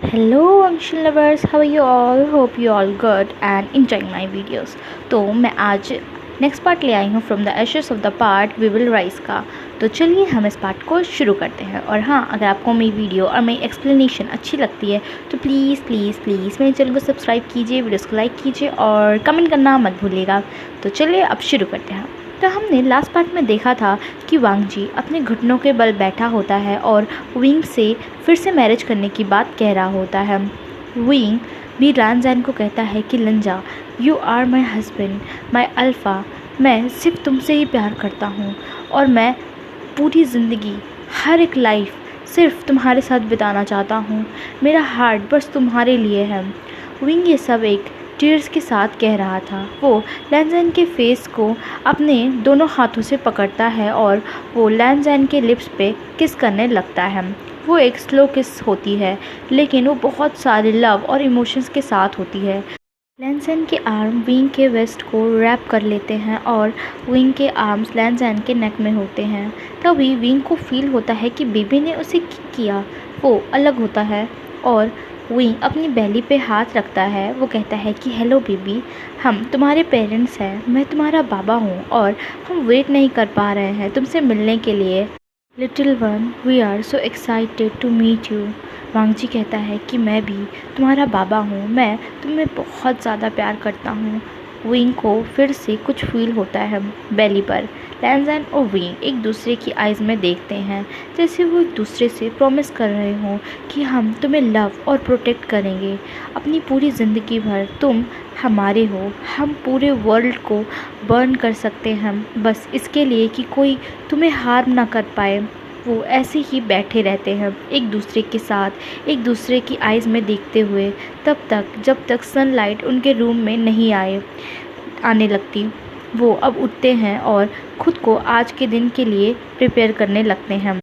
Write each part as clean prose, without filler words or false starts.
Hello Anshul lovers, how are you all? Hope you all good and enjoying my videos. तो मैं आज next part ले आई हूँ from the ashes of the part we will rise का। तो चलिए हम इस पार्ट को शुरू करते हैं। और हाँ, अगर आपको मेरी वीडियो और मेरी एक्सप्लेनेशन अच्छी लगती है तो प्लीज़ प्लीज़ प्लीज़ मेरे चैनल को सब्सक्राइब कीजिए, वीडियोज़ को लाइक कीजिए और कमेंट करना मत भूलिएगा। तो चलिए अब शुरू करते हैं। तो हमने लास्ट पार्ट में देखा था कि वांग जी अपने घुटनों के बल बैठा होता है और विंग से फिर से मैरिज करने की बात कह रहा होता है। विंग भी लानज़ैन को कहता है कि Lan Zhan, you are my husband, my alpha, मैं सिर्फ तुमसे ही प्यार करता हूँ और मैं पूरी ज़िंदगी, हर एक लाइफ सिर्फ तुम्हारे साथ बिताना चाहता हूँ। मेरा हार्ट बस तुम्हारे लिए है। विंग ये सब एक टीयर्स के साथ कह रहा था। वो लानज़ैन के फेस को अपने दोनों हाथों से पकड़ता है और वो लानज़ैन के लिप्स पे किस करने लगता है। वो एक स्लो किस होती है, लेकिन वो बहुत सारे लव और इमोशंस के साथ होती है। लानज़ैन के आर्म विंग के वेस्ट को रैप कर लेते हैं और विंग के आर्म्स लानज़ैन के नेक में होते हैं। तभी विंग को फील होता है कि बेबी ने उसे किया। वो अलग होता है और विंग अपनी बेली पे हाथ रखता है। वो कहता है कि हेलो बेबी, हम तुम्हारे पेरेंट्स हैं, मैं तुम्हारा बाबा हूँ और हम वेट नहीं कर पा रहे हैं तुमसे मिलने के लिए। Little one, we are so excited to meet you. Wangji कहता है कि मैं भी तुम्हारा बाबा हूँ, मैं तुम्हें बहुत ज़्यादा प्यार करता हूँ। विंग को फिर से कुछ फील होता है बेली पर। लानज़ैन और विंग एक दूसरे की आइज़ में देखते हैं, जैसे वो एक दूसरे से प्रॉमिस कर रहे हों कि हम तुम्हें लव और प्रोटेक्ट करेंगे अपनी पूरी ज़िंदगी भर। तुम हमारे हो, हम पूरे वर्ल्ड को बर्न कर सकते हैं बस इसके लिए कि कोई तुम्हें हार्म ना कर पाए। वो ऐसे ही बैठे रहते हैं एक दूसरे के साथ, एक दूसरे की आइज़ में देखते हुए, तब तक जब तक सनलाइट उनके रूम में नहीं आने लगती। वो अब उठते हैं और ख़ुद को आज के दिन के लिए प्रिपेयर करने लगते हैं।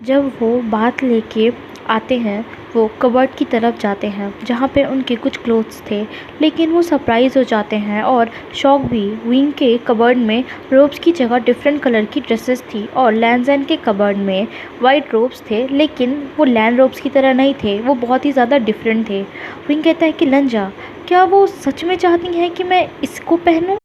जब वो बात लेके आते हैं, वो कबर्ड की तरफ जाते हैं जहाँ पे उनके कुछ क्लोथ्स थे, लेकिन वो सरप्राइज़ हो जाते हैं और शॉक भी। विंग के कबर्ड में रोब्स की जगह डिफरेंट कलर की ड्रेसेस थी और लानज़ैन के कबर्ड में वाइट रोब्स थे, लेकिन वो लैन रोब्स की तरह नहीं थे, वो बहुत ही ज़्यादा डिफरेंट थे। विंग कहता है कि लंजा, क्या वो सच में चाहती हैं कि मैं इसको पहनूं?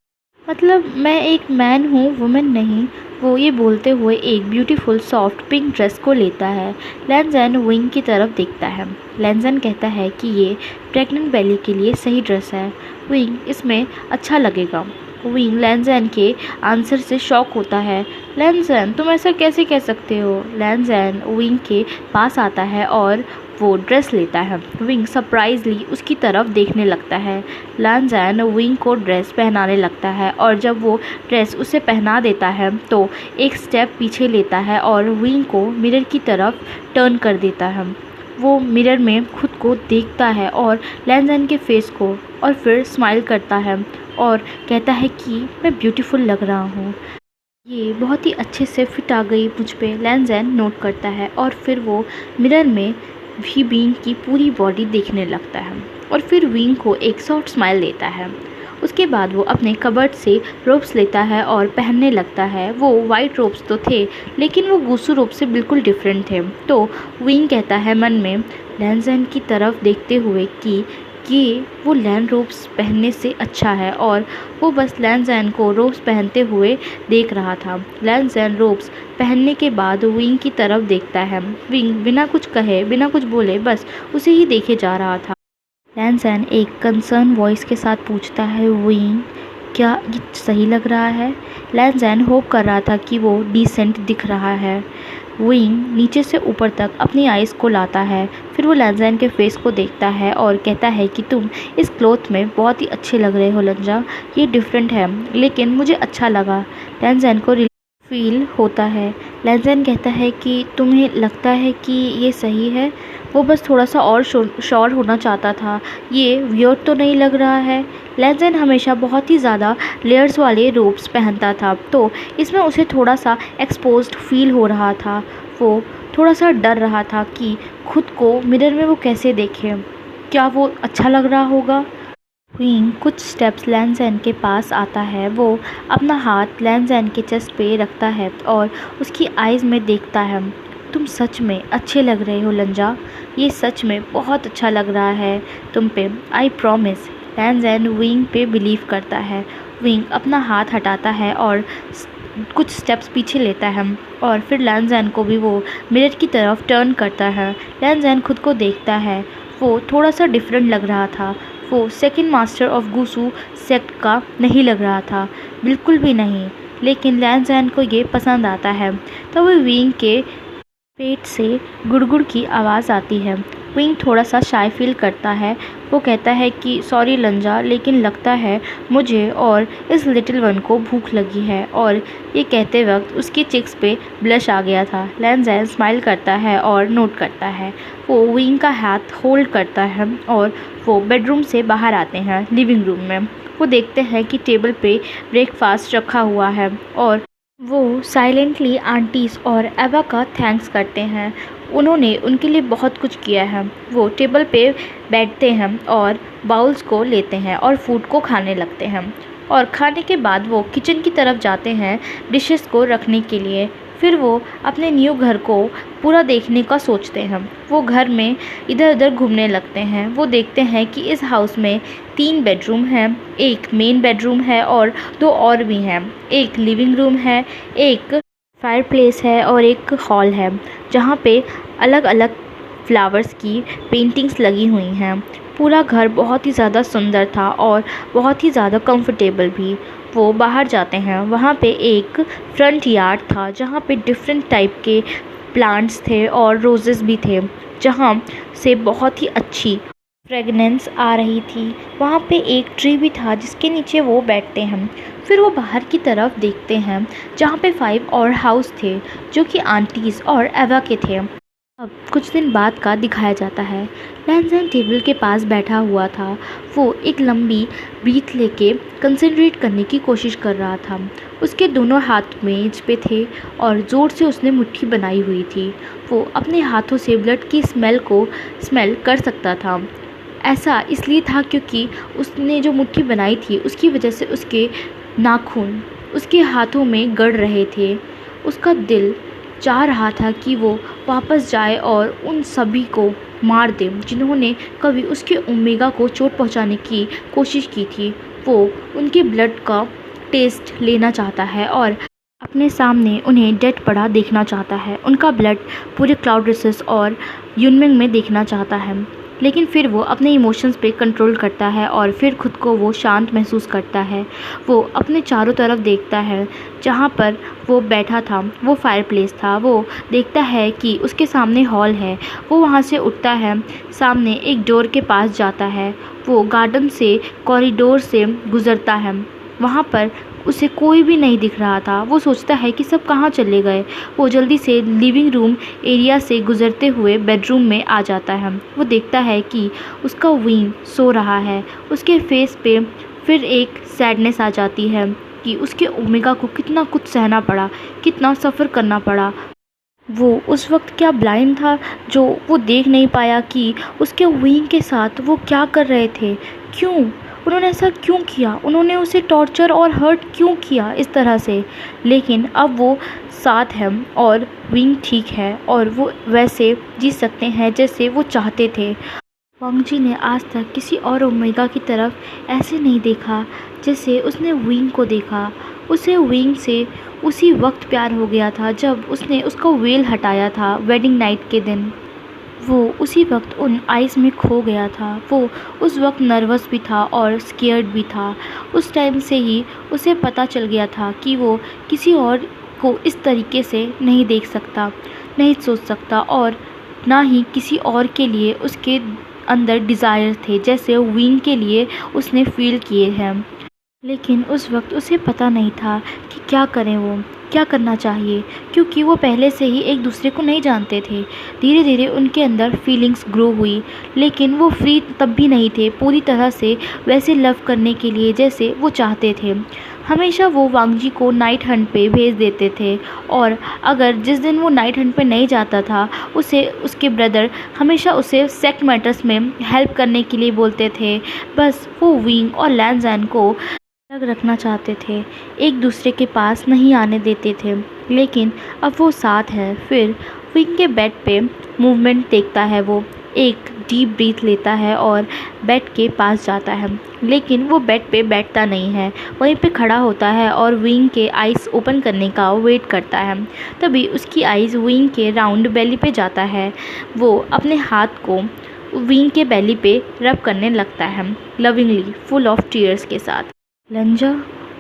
मतलब मैं एक मैन हूँ, वुमेन नहीं। वो ये बोलते हुए एक ब्यूटीफुल सॉफ्ट पिंक ड्रेस को लेता है। लानज़ैन विंग की तरफ देखता है। लानज़ैन कहता है कि ये प्रेग्नेंट बेली के लिए सही ड्रेस है, विंग इसमें अच्छा लगेगा। विंग लानज़ैन के आंसर से शॉक होता है। लानज़ैन, तुम ऐसा कैसे कह सकते हो? लानज़ैन विंग के पास आता है और वो ड्रेस लेता है। विंग सरप्राइजली उसकी तरफ देखने लगता है। लानज़ैन विंग को ड्रेस पहनाने लगता है और जब वो ड्रेस उसे पहना देता है तो एक स्टेप पीछे लेता है और विंग को मिरर की तरफ टर्न कर देता है। वो मिरर में खुद को देखता है और लानज़ैन के फेस को, और फिर स्माइल करता है और कहता है कि मैं ब्यूटीफुल लग रहा हूँ, ये बहुत ही अच्छे से फिट आ गई मुझ पे। लानज़ैन नोट करता है और फिर वो मिरर में भी विंग की पूरी बॉडी देखने लगता है और फिर विंग को एक सॉफ्ट स्माइल देता है। उसके बाद वो अपने कबर्ड से रोब्स लेता है और पहनने लगता है। वो वाइट रोब्स तो थे, लेकिन वो गूसू रोब से बिल्कुल डिफरेंट थे। तो विंग कहता है मन में लानज़ैन की तरफ देखते हुए कि ये वो लैन रोब्स पहनने से अच्छा है, और वो बस लानज़ैन को रोब्स पहनते हुए देख रहा था। लानज़ैन रोब्स पहनने के बाद विंग की तरफ देखता है। विंग बिना कुछ कहे, बिना कुछ बोले बस उसे ही देखे जा रहा था। लानज़ैन एक कंसर्न वॉइस के साथ पूछता है, विंग, क्या ये सही लग रहा है? लानज़ैन होप कर रहा था कि वो डिसेंट दिख रहा है। विंग नीचे से ऊपर तक अपनी आइज़ को लाता है, फिर वो लानज़ैन के फेस को देखता है और कहता है कि तुम इस क्लॉथ में बहुत ही अच्छे लग रहे हो लंजा, ये डिफरेंट है लेकिन मुझे अच्छा लगा। लानज़ैन को फील होता है। लानज़ैन कहता है कि तुम्हें लगता है कि ये सही है? वो बस थोड़ा सा और श्योर होना चाहता था, ये वियर्ड तो नहीं लग रहा है। लानज़ैन हमेशा बहुत ही ज़्यादा लेयर्स वाले रोब्स पहनता था, तो इसमें उसे थोड़ा सा एक्सपोज्ड फील हो रहा था। वो थोड़ा सा डर रहा था कि खुद को मिरर में वो कैसे देखे, क्या वो अच्छा लग रहा होगा। विंग कुछ स्टेप्स लानज़ैन के पास आता है। वो अपना हाथ लानज़ैन के चेस्ट पे रखता है और उसकी आइज़ में देखता है। तुम सच में अच्छे लग रहे हो लंजा, ये सच में बहुत अच्छा लग रहा है तुम पे, आई प्रॉमिस। लैंज़ैन विंग पे बिलीव करता है। विंग अपना हाथ हटाता है और कुछ स्टेप्स पीछे लेता है और फिर लैंज़ैन को भी वो मिरर की तरफ टर्न करता है। लैंज़ैन खुद को देखता है, वो थोड़ा सा डिफरेंट लग रहा था। वो second master of Gusu sect का नहीं लग रहा था, बिल्कुल भी नहीं। लेकिन लैंज़ैन को ये पसंद आता है। तब वो विंग के पेट से गुड़गुड़ की आवाज़ आती है। विंग थोड़ा सा शाय फील करता है। वो कहता है कि सॉरी लंजा, लेकिन लगता है मुझे और इस लिटिल वन को भूख लगी है। और ये कहते वक्त उसके चिक्स पे ब्लश आ गया था। लैंज़ैन स्माइल करता है और नोट करता है। वो विंग का हाथ होल्ड करता है और वो बेडरूम से बाहर आते हैं लिविंग रूम में। वो देखते हैं कि टेबल पे ब्रेकफास्ट रखा हुआ है और वो साइलेंटली आंटीज़ और एवा का थैंक्स करते हैं। उन्होंने उनके लिए बहुत कुछ किया है। वो टेबल पे बैठते हैं और बाउल्स को लेते हैं और फूड को खाने लगते हैं। और खाने के बाद वो किचन की तरफ जाते हैं डिशेस को रखने के लिए। फिर वो अपने न्यू घर को पूरा देखने का सोचते हैं। वो घर में इधर उधर घूमने लगते हैं। वो देखते हैं कि इस हाउस में 3 बेडरूम हैं, एक मेन बेडरूम है और 2 और भी हैं। एक लिविंग रूम है, एक फायरप्लेस है और एक हॉल है जहाँ पे अलग अलग फ्लावर्स की पेंटिंग्स लगी हुई हैं। पूरा घर बहुत ही ज़्यादा सुंदर था और बहुत ही ज़्यादा कंफर्टेबल भी। वो बाहर जाते हैं। वहाँ पे एक फ्रंट यार्ड था जहाँ पे डिफरेंट टाइप के प्लांट्स थे और रोजेस भी थे, जहाँ से बहुत ही अच्छी फ्रेगनेंस आ रही थी। वहाँ पे एक ट्री भी था जिसके नीचे वो बैठते हैं। फिर वो बाहर की तरफ देखते हैं जहाँ पे 5 और हाउस थे जो कि आंटीज़ और एवा के थे। अब कुछ दिन बाद का दिखाया जाता है। लैंज़ैन टेबल के पास बैठा हुआ था। वो एक लंबी ब्रीथ लेके कंसंट्रेट करने की कोशिश कर रहा था। उसके दोनों हाथ मेज पे थे और ज़ोर से उसने मुट्ठी बनाई हुई थी। वो अपने हाथों से ब्लड की स्मेल को स्मेल कर सकता था। ऐसा इसलिए था क्योंकि उसने जो मुट्ठी बनाई थी उसकी वजह से उसके नाखून उसके हाथों में गड़ रहे थे। उसका दिल चाह रहा था कि वो वापस जाए और उन सभी को मार दे जिन्होंने कभी उसके ओमेगा को चोट पहुंचाने की कोशिश की थी। वो उनके ब्लड का टेस्ट लेना चाहता है और अपने सामने उन्हें डेड पड़ा देखना चाहता है। उनका ब्लड पूरे क्लाउड रेसेस और यूनमिंग में देखना चाहता है। लेकिन फिर वो अपने इमोशंस पे कंट्रोल करता है और फिर खुद को वो शांत महसूस करता है। वो अपने चारों तरफ देखता है। जहाँ पर वो बैठा था वो फायरप्लेस था। वो देखता है कि उसके सामने हॉल है। वो वहाँ से उठता है, सामने एक डोर के पास जाता है। वो गार्डन से कॉरिडोर से गुज़रता है। वहाँ पर उसे कोई भी नहीं दिख रहा था। वो सोचता है कि सब कहाँ चले गए। वो जल्दी से लिविंग रूम एरिया से गुजरते हुए बेडरूम में आ जाता है। वो देखता है कि उसका विंग सो रहा है। उसके फेस पे फिर एक सैडनेस आ जाती है कि उसके ओमेगा को कितना कुछ सहना पड़ा, कितना सफ़र करना पड़ा। वो उस वक्त क्या ब्लाइंड था जो वो देख नहीं पाया कि उसके विंग के साथ वो क्या कर रहे थे। क्यों उन्होंने ऐसा क्यों किया, उन्होंने उसे टॉर्चर और हर्ट क्यों किया इस तरह से। लेकिन अब वो साथ है और विंग ठीक है और वो वैसे जी सकते हैं जैसे वो चाहते थे। वांग जी ने आज तक किसी और ओमेगा की तरफ ऐसे नहीं देखा जैसे उसने विंग को देखा। उसे विंग से उसी वक्त प्यार हो गया था जब उसने उसका वेल हटाया था वेडिंग नाइट के दिन। वो उसी वक्त उन आइज़ में खो गया था। वो उस वक्त नर्वस भी था और स्केयर्ड भी था। उस टाइम से ही उसे पता चल गया था कि वो किसी और को इस तरीके से नहीं देख सकता, नहीं सोच सकता और ना ही किसी और के लिए उसके अंदर डिज़ायर थे जैसे विंग के लिए उसने फील किए हैं। लेकिन उस वक्त उसे पता नहीं था कि क्या करें, वो क्या करना चाहिए, क्योंकि वो पहले से ही एक दूसरे को नहीं जानते थे। धीरे धीरे उनके अंदर फीलिंग्स ग्रो हुई, लेकिन वो फ्री तब भी नहीं थे पूरी तरह से वैसे लव करने के लिए जैसे वो चाहते थे। हमेशा वो वांग जी को नाइट हंट पे भेज देते थे और अगर जिस दिन वो नाइट हंट पे नहीं जाता था उसे उसके ब्रदर हमेशा उसे सेक्ट मैटर्स में हेल्प करने के लिए बोलते थे। बस वो विंग और लैंज़ैन को अलग रखना चाहते थे, एक दूसरे के पास नहीं आने देते थे। लेकिन अब वो साथ हैं। फिर विंग के बेड पे मूवमेंट देखता है। वो एक डीप ब्रीथ लेता है और बेड के पास जाता है, लेकिन वो बेड पे बैठता नहीं है, वहीं पे खड़ा होता है और विंग के आइज़ ओपन करने का वेट करता है। तभी उसकी आइज़ विंग के राउंड बेली पे जाता है। वो अपने हाथ को विंग के बेली पे रब करने लगता है, लविंगली, फुल ऑफ टीयर्स के साथ। लंजा,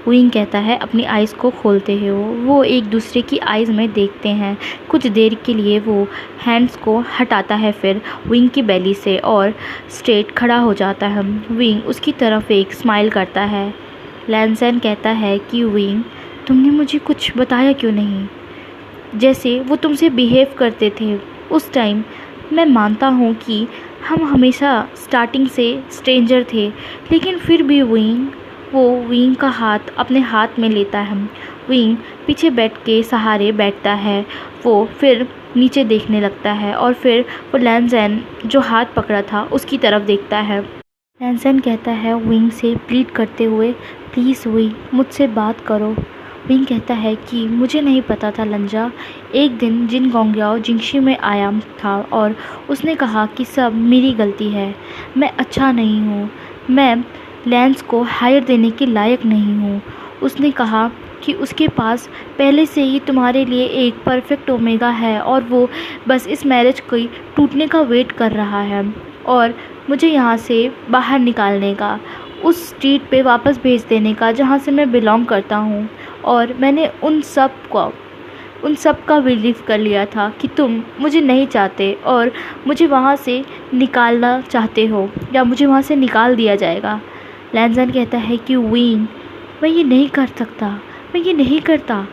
विंग कहता है अपनी आइज़ को खोलते हुए। वो एक दूसरे की आइज़ में देखते हैं। कुछ देर के लिए वो हैंड्स को हटाता है, फिर विंग की बेली से और स्ट्रेट खड़ा हो जाता है। विंग उसकी तरफ एक स्माइल करता है। लैंसन कहता है कि विंग, तुमने मुझे कुछ बताया क्यों नहीं, जैसे वो तुमसे बिहेव करते थे उस टाइम। मैं मानता हूँ कि हम हमेशा स्टार्टिंग से स्ट्रेंजर थे, लेकिन फिर भी वो विंग का हाथ अपने हाथ में लेता है। विंग पीछे बैठ के सहारे बैठता है। वो फिर नीचे देखने लगता है और फिर वो लैंसन जो हाथ पकड़ा था उसकी तरफ देखता है। लैंसन कहता है विंग से प्लीड करते हुए, प्लीज़ विंग, मुझसे बात करो। विंग कहता है कि मुझे नहीं पता था लंजा। एक दिन जिन गोंगयाओ जिंगशी में आया था और उसने कहा कि सब मेरी गलती है, मैं अच्छा नहीं हूँ, मैं लैंस को हायर देने के लायक नहीं हूँ। उसने कहा कि उसके पास पहले से ही तुम्हारे लिए एक परफेक्ट ओमेगा है और वो बस इस मैरिज के टूटने का वेट कर रहा है और मुझे यहाँ से बाहर निकालने का, उस स्ट्रीट पे वापस भेज देने का जहाँ से मैं बिलोंग करता हूँ। और मैंने उन सब का बिलीव कर लिया था कि तुम मुझे नहीं चाहते और मुझे वहाँ से निकालना चाहते हो या मुझे वहाँ से निकाल दिया जाएगा। लैंसन कहता है कि विंग, मैं ये नहीं कर सकता, मैं ये नहीं करता।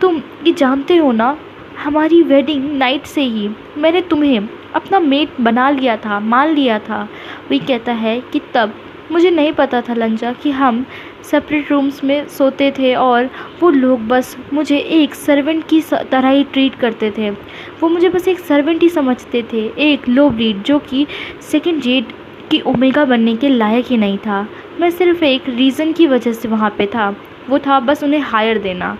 तुम ये जानते हो ना, हमारी वेडिंग नाइट से ही मैंने तुम्हें अपना मेट बना लिया था, मान लिया था। विंग कहता है कि तब मुझे नहीं पता था लंजा कि हम सेपरेट रूम्स में सोते थे और वो लोग बस मुझे एक सर्वेंट की तरह ही ट्रीट करते थे। वो मुझे बस एक सर्वेंट ही समझते थे, एक लो ब्रीड जो कि सेकंड जेड की ओमेगा बनने के लायक ही नहीं था। मैं सिर्फ एक रीज़न की वजह से वहाँ पे था, वो था बस उन्हें हायर देना।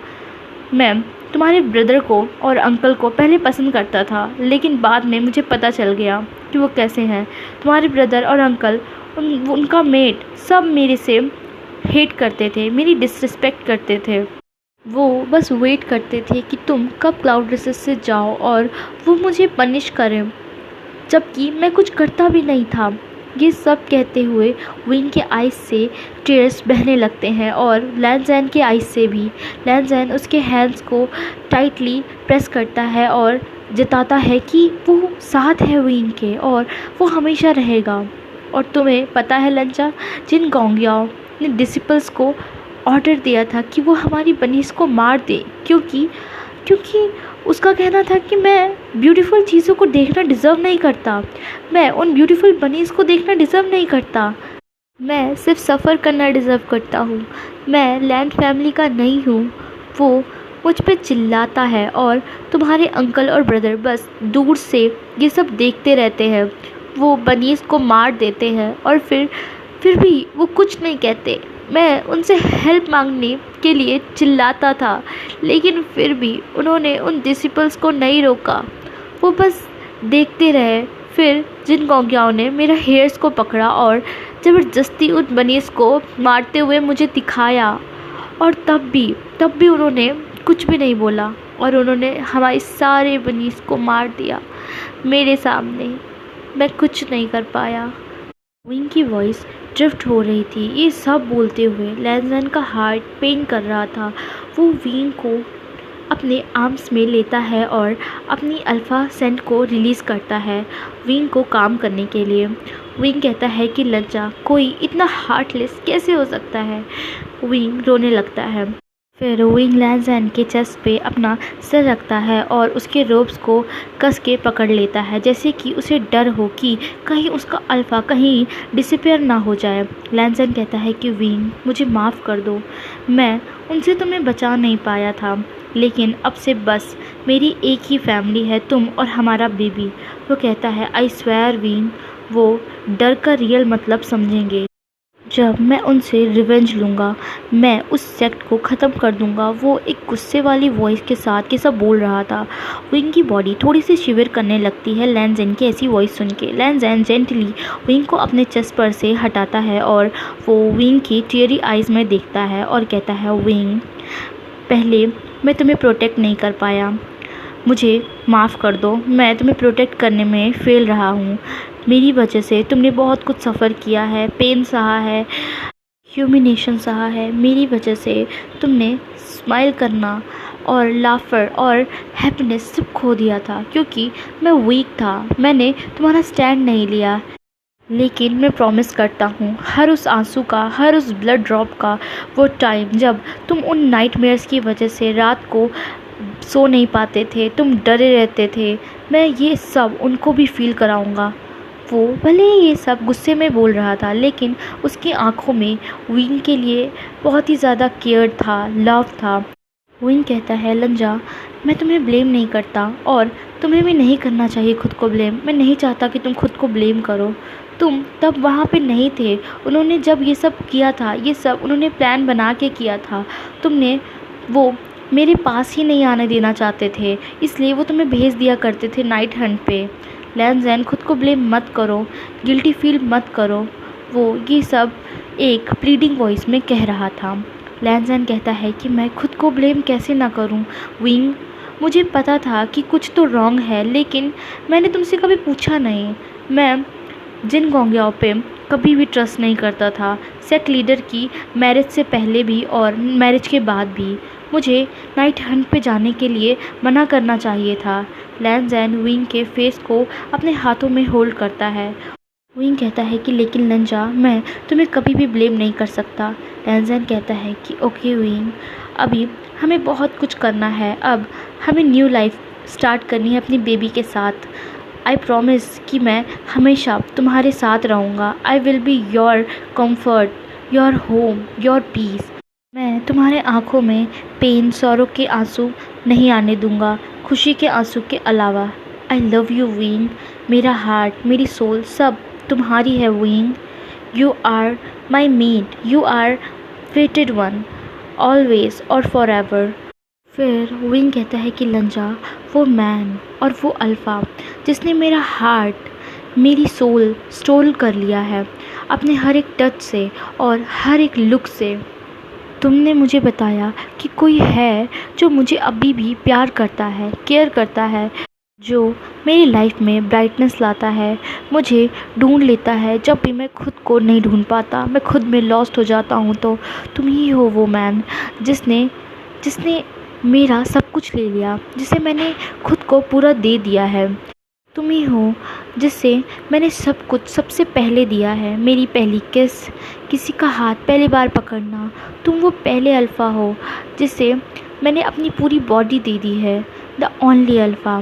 मैं तुम्हारे ब्रदर को और अंकल को पहले पसंद करता था, लेकिन बाद में मुझे पता चल गया कि वो कैसे हैं। तुम्हारे ब्रदर और अंकल, उनका मेट, सब मेरे से हेट करते थे, मेरी डिसरिस्पेक्ट करते थे। वो बस वेट करते थे कि तुम कब क्लाउड रेसेस से जाओ और वो मुझे पनिश करें, जबकि मैं कुछ करता भी नहीं था। ये सब कहते हुए विंग के आइज़ से टीयर्स बहने लगते हैं और लैंसन के आइज़ से भी। लैंसन उसके हैंड्स को टाइटली प्रेस करता है और जताता है कि वो साथ है विंग के और वो हमेशा रहेगा। और तुम्हें पता है लंजा, जिन गोंगयाओ ने डिसिपल्स को ऑर्डर दिया था कि वो हमारी बनीस को मार दे, क्योंकि उसका कहना था कि मैं ब्यूटीफुल चीज़ों को देखना डिज़र्व नहीं करता, मैं उन ब्यूटीफुल बनीस को देखना डिज़र्व नहीं करता, मैं सिर्फ सफ़र करना डिज़र्व करता हूँ, मैं लैंड फैमिली का नहीं हूँ। वो मुझ पे चिल्लाता है और तुम्हारे अंकल और ब्रदर बस दूर से ये सब देखते रहते हैं। वो बनीस को मार देते हैं और फिर भी वो कुछ नहीं कहते। मैं उनसे हेल्प मांगने के लिए चिल्लाता था, लेकिन फिर भी उन्होंने उन डिसिपल्स को नहीं रोका, वो बस देखते रहे। फिर जिन गोंगयाओ ने मेरा हेयर्स को पकड़ा और ज़बरदस्ती उन बनीस को मारते हुए मुझे दिखाया, और तब भी उन्होंने कुछ भी नहीं बोला और उन्होंने हमारे सारे बनीस को मार दिया मेरे सामने। मैं कुछ नहीं कर पाया। विंग की वॉइस ड्रिफ्ट हो रही थी। ये सब बोलते हुए लैंसन का हार्ट पेन कर रहा था। वो विंग को अपने आर्म्स में लेता है और अपनी अल्फ़ा सेंट को रिलीज़ करता है विंग को काम करने के लिए। विंग कहता है कि लज्जा, कोई इतना हार्टलेस कैसे हो सकता है। विंग रोने लगता है। फिर विंग लैंसन के चेस्ट पे अपना सिर रखता है और उसके रोब्स को कस के पकड़ लेता है, जैसे कि उसे डर हो कि कहीं उसका अल्फ़ा कहीं डिसअपीयर ना हो जाए। लैंसन कहता है कि विंग, मुझे माफ़ कर दो, मैं उनसे तुम्हें बचा नहीं पाया था, लेकिन अब से बस मेरी एक ही फैमिली है, तुम और हमारा बेबी। वो कहता है, आई स्वेयर विंग, वो डर का रियल मतलब समझेंगे। जब मैं उनसे रिवेंज लूँगा, मैं उस सेक्ट को ख़त्म कर दूँगा। वो एक गुस्से वाली वॉइस के साथ ये सब बोल रहा था। विंग की बॉडी थोड़ी सी शिविर करने लगती है लैन ज़ेन की ऐसी वॉइस सुन के। लैन ज़ेन जेंटली विंग को अपने चेस्ट पर से हटाता है और वो विंग की टीयरी आइज़ में देखता है और कहता है, विंग, पहले मैं तुम्हें प्रोटेक्ट नहीं कर पाया, मुझे माफ़ कर दो। मैं तुम्हें प्रोटेक्ट करने में फ़ेल रहा हूँ। मेरी वजह से तुमने बहुत कुछ सफ़र किया है, पेन सहा है, ह्यूमिनेशन सहा है। मेरी वजह से तुमने स्माइल करना और लाफर और हैप्पीनेस सब खो दिया था, क्योंकि मैं वीक था। मैंने तुम्हारा स्टैंड नहीं लिया। लेकिन मैं प्रॉमिस करता हूँ, हर उस आंसू का, हर उस ब्लड ड्रॉप का, वो टाइम जब तुम उन नाइटमेयर्स की वजह से रात को सो नहीं पाते थे, तुम डरे रहते थे, मैं ये सब उनको भी फील कराऊंगा। वो भले ही ये सब गुस्से में बोल रहा था, लेकिन उसकी आंखों में विंग के लिए बहुत ही ज़्यादा केयर था, लव था। विंग कहता है, लंजा, मैं तुम्हें ब्लेम नहीं करता और तुम्हें भी नहीं करना चाहिए खुद को ब्लेम। मैं नहीं चाहता कि तुम खुद को ब्लेम करो। तुम तब वहाँ पे नहीं थे। उन्होंने जब ये सब किया था, ये सब उन्होंने प्लान बना के किया था। तुमने वो मेरे पास ही नहीं आने देना चाहते थे, इसलिए वो तुम्हें भेज दिया करते थे नाइट हंट पे। लैन ज़ेन, खुद को ब्लेम मत करो, गिल्टी फील मत करो। वो ये सब एक प्लीडिंग वॉइस में कह रहा था। लैन ज़ेन कहता है कि मैं खुद को ब्लेम कैसे ना करूं। विंग, मुझे पता था कि कुछ तो रॉन्ग है, लेकिन मैंने तुमसे कभी पूछा नहीं। मैं जिन गोंग्याओं पे कभी भी ट्रस्ट नहीं करता था, सेक्ट लीडर की मैरिज से पहले भी और मैरिज के बाद भी। मुझे नाइट हंट पे जाने के लिए मना करना चाहिए था। लैन ज़ेन विंग के फेस को अपने हाथों में होल्ड करता है। विंग कहता है कि लेकिन लंजा, मैं तुम्हें कभी भी ब्लेम नहीं कर सकता। लैन ज़ेन कहता है कि ओके विंग, अभी हमें बहुत कुछ करना है। अब हमें न्यू लाइफ स्टार्ट करनी है अपनी बेबी के साथ। आई प्रॉमिस कि मैं हमेशा तुम्हारे साथ रहूँगा। I will be your comfort, your home, your peace. मैं तुम्हारे आँखों में पेन, सौरों के आंसू नहीं आने दूँगा, खुशी के आंसू के अलावा। I love you Wing. मेरा हार्ट, मेरी सोल सब तुम्हारी है Wing. You are my mate, you are fated one, always और फॉर एवर। फिर विंग कहता है कि लंजा, वो मैन और वो अल्फ़ा जिसने मेरा हार्ट, मेरी सोल स्टोल कर लिया है अपने हर एक टच से और हर एक लुक से। तुमने मुझे बताया कि कोई है जो मुझे अभी भी प्यार करता है, केयर करता है, जो मेरी लाइफ में ब्राइटनेस लाता है, मुझे ढूंढ लेता है जब भी मैं खुद को नहीं ढूंढ पाता, मैं खुद में लॉस्ट हो जाता हूँ। तो तुम ही हो वो मैन जिसने जिसने मेरा सब कुछ ले लिया, जिसे मैंने खुद को पूरा दे दिया है। तुम ही हो जिससे मैंने सब कुछ सबसे पहले दिया है। मेरी पहली किस, किसी का हाथ पहली बार पकड़ना, तुम वो पहले अल्फ़ा हो जिसे मैंने अपनी पूरी बॉडी दे दी है। द ओनली अल्फ़ा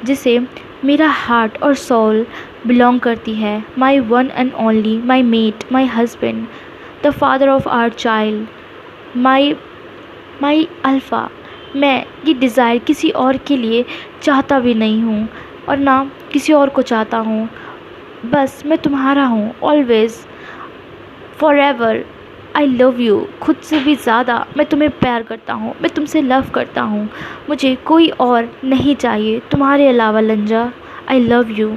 जिसे मेरा हार्ट और सोल बिलोंग करती है। My one and only, my mate, my husband, the father of our child, my alpha. मैं ये डिज़ायर किसी और के लिए चाहता भी नहीं हूँ और ना किसी और को चाहता हूँ। बस मैं तुम्हारा हूँ, always, for ever. I love you. खुद से भी ज़्यादा मैं तुम्हें प्यार करता हूँ, मैं तुमसे लव करता हूँ। मुझे कोई और नहीं चाहिए तुम्हारे अलावा Lan Zhan. I love you.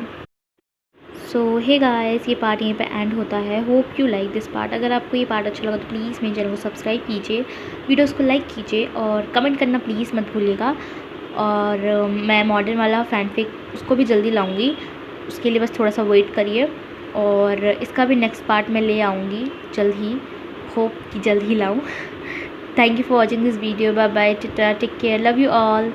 So hey guys, ये पार्ट यहीं पे एंड होता है। Hope you like this part. अगर आपको ये पार्ट अच्छा लगा तो प्लीज़ मेरे चैनल को सब्सक्राइब कीजिए, वीडियोस को लाइक कीजिए और कमेंट करना प्लीज़ मत भूलिएगा। और मैं मॉडर्न वाला फैनफिक उसको भी जल्दी लाऊंगी, उसके लिए बस थोड़ा सा वेट करिए। और इसका भी नेक्स्ट पार्ट मैं ले आऊँगी जल्द ही, होप कि जल्द ही लाऊँ। Thank you for watching this video. Bye bye, take care, love you all.